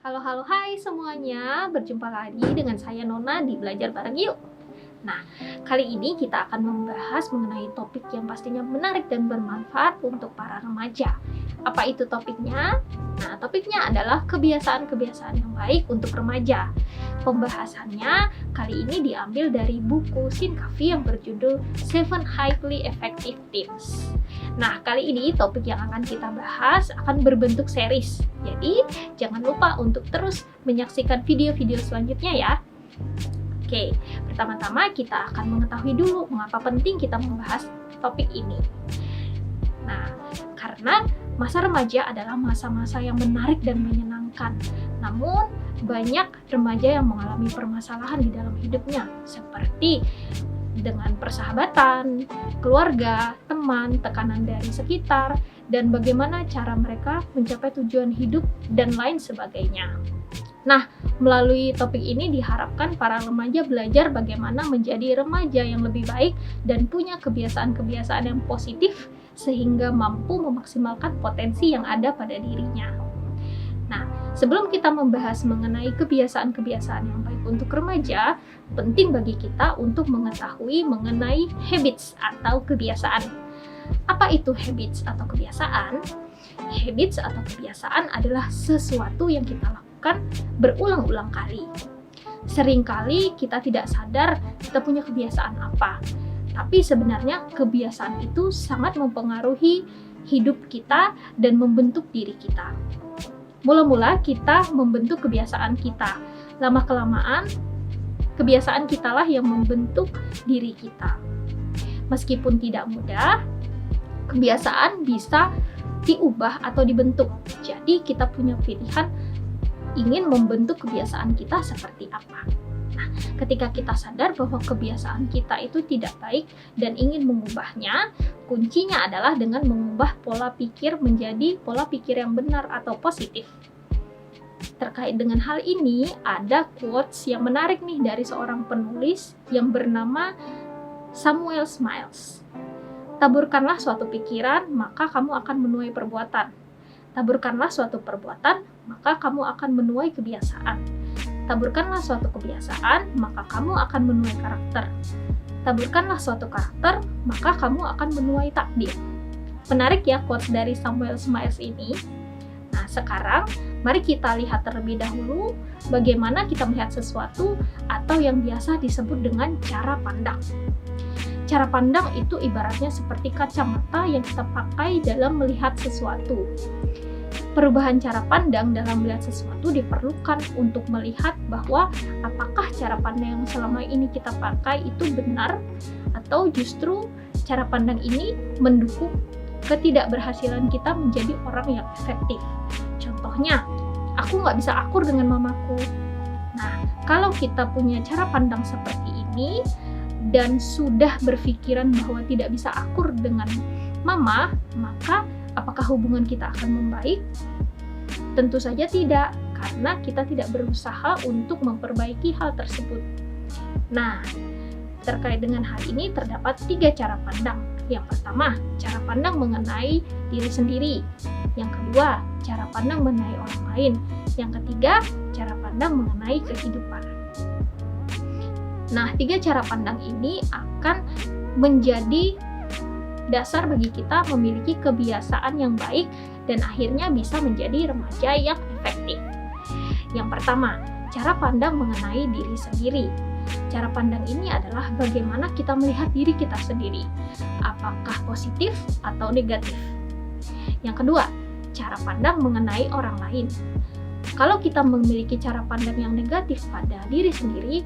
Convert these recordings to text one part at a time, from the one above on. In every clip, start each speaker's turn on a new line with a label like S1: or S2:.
S1: Halo, hai semuanya, berjumpa lagi dengan saya Nona di Belajar Bareng Yuk. Nah, kali ini kita akan membahas mengenai topik yang pastinya menarik dan bermanfaat untuk para remaja. Apa itu topiknya? Nah, topiknya adalah kebiasaan-kebiasaan yang baik untuk remaja. Pembahasannya kali ini diambil dari buku Sean Covey yang berjudul 7 Highly Effective Tips. Nah, kali ini topik yang akan kita bahas akan berbentuk series. Jadi, jangan lupa untuk terus menyaksikan video-video selanjutnya ya. Oke, pertama-tama kita akan mengetahui dulu mengapa penting kita membahas topik ini. Nah, karena masa remaja adalah masa-masa yang menarik dan menyenangkan. Namun, banyak remaja yang mengalami permasalahan di dalam hidupnya, seperti dengan persahabatan, keluarga, teman, tekanan dari sekitar, dan bagaimana cara mereka mencapai tujuan hidup dan lain sebagainya. Nah, melalui topik ini diharapkan para remaja belajar bagaimana menjadi remaja yang lebih baik dan punya kebiasaan-kebiasaan yang positif sehingga mampu memaksimalkan potensi yang ada pada dirinya. Nah, sebelum kita membahas mengenai kebiasaan-kebiasaan yang baik untuk remaja, penting bagi kita untuk mengetahui mengenai habits atau kebiasaan. Apa itu habits atau kebiasaan? Habits atau kebiasaan adalah sesuatu yang kita lakukan berulang-ulang kali. Seringkali kita tidak sadar kita punya kebiasaan apa, tapi sebenarnya kebiasaan itu sangat mempengaruhi hidup kita dan membentuk diri kita. Mula-mula kita membentuk kebiasaan kita. Lama-kelamaan, kebiasaan kitalah yang membentuk diri kita. Meskipun tidak mudah, kebiasaan bisa diubah atau dibentuk. Jadi kita punya pilihan ingin membentuk kebiasaan kita seperti apa. Nah, ketika kita sadar bahwa kebiasaan kita itu tidak baik dan ingin mengubahnya, kuncinya adalah dengan mengubah pola pikir menjadi pola pikir yang benar atau positif. Terkait dengan hal ini, ada quotes yang menarik nih dari seorang penulis yang bernama Samuel Smiles. Taburkanlah suatu pikiran, maka kamu akan menuai perbuatan. Taburkanlah suatu perbuatan, maka kamu akan menuai kebiasaan. Taburkanlah suatu kebiasaan, maka kamu akan menuai karakter. Taburkanlah suatu karakter, maka kamu akan menuai takdir. Menarik ya quotes dari Samuel Smiles ini. Nah, sekarang mari kita lihat terlebih dahulu bagaimana kita melihat sesuatu atau yang biasa disebut dengan cara pandang. Cara pandang itu ibaratnya seperti kacamata yang kita pakai dalam melihat sesuatu. Perubahan cara pandang dalam melihat sesuatu diperlukan untuk melihat bahwa apakah cara pandang yang selama ini kita pakai itu benar atau justru cara pandang ini mendukung ketidakberhasilan kita menjadi orang yang efektif. Contohnya, aku nggak bisa akur dengan mamaku. Nah, kalau kita punya cara pandang seperti ini dan sudah berpikiran bahwa tidak bisa akur dengan mama, maka apakah hubungan kita akan membaik? Tentu saja tidak, karena kita tidak berusaha untuk memperbaiki hal tersebut. Nah, terkait dengan hal ini terdapat 3 cara pandang. Yang pertama, cara pandang mengenai diri sendiri. Yang kedua, cara pandang mengenai orang lain. Yang ketiga, cara pandang mengenai kehidupan. Nah, 3 cara pandang ini akan menjadi dasar bagi kita memiliki kebiasaan yang baik dan akhirnya bisa menjadi remaja yang efektif. Yang pertama, cara pandang mengenai diri sendiri. Cara pandang ini adalah bagaimana kita melihat diri kita sendiri, apakah positif atau negatif. Yang kedua, cara pandang mengenai orang lain. Kalau kita memiliki cara pandang yang negatif pada diri sendiri,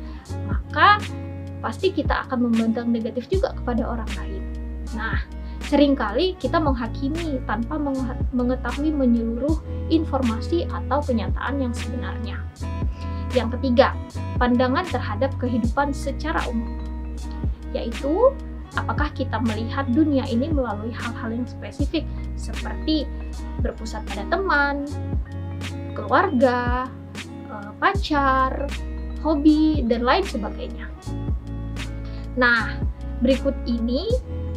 S1: maka pasti kita akan memandang negatif juga kepada orang lain. Nah, seringkali kita menghakimi tanpa mengetahui menyeluruh informasi atau kenyataan yang sebenarnya. Yang ketiga, pandangan terhadap kehidupan secara umum, yaitu apakah kita melihat dunia ini melalui hal-hal yang spesifik seperti berpusat pada teman, keluarga, pacar, hobi, dan lain sebagainya. Nah, berikut ini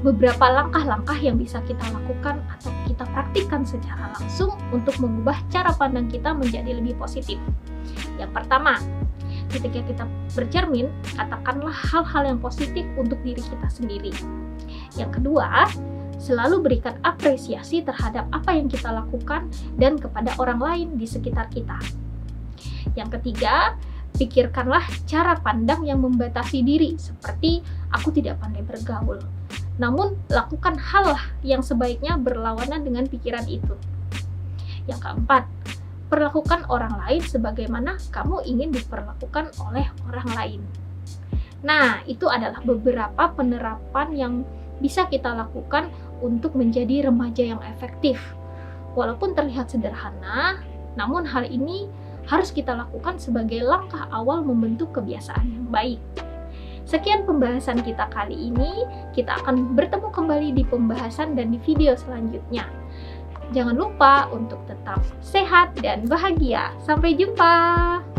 S1: beberapa langkah-langkah yang bisa kita lakukan atau kita praktikkan secara langsung untuk mengubah cara pandang kita menjadi lebih positif. Yang pertama, ketika kita bercermin, katakanlah hal-hal yang positif untuk diri kita sendiri. Yang kedua, selalu berikan apresiasi terhadap apa yang kita lakukan dan kepada orang lain di sekitar kita. Yang ketiga, pikirkanlah cara pandang yang membatasi diri, seperti aku tidak pandai bergaul. Namun, lakukan hal yang sebaiknya berlawanan dengan pikiran itu. Yang keempat, perlakukan orang lain sebagaimana kamu ingin diperlakukan oleh orang lain. Nah, itu adalah beberapa penerapan yang bisa kita lakukan untuk menjadi remaja yang efektif. Walaupun terlihat sederhana, namun hal ini harus kita lakukan sebagai langkah awal membentuk kebiasaan yang baik. Sekian pembahasan kita kali ini. Kita akan bertemu kembali di pembahasan dan di video selanjutnya. Jangan lupa untuk tetap sehat dan bahagia. Sampai jumpa.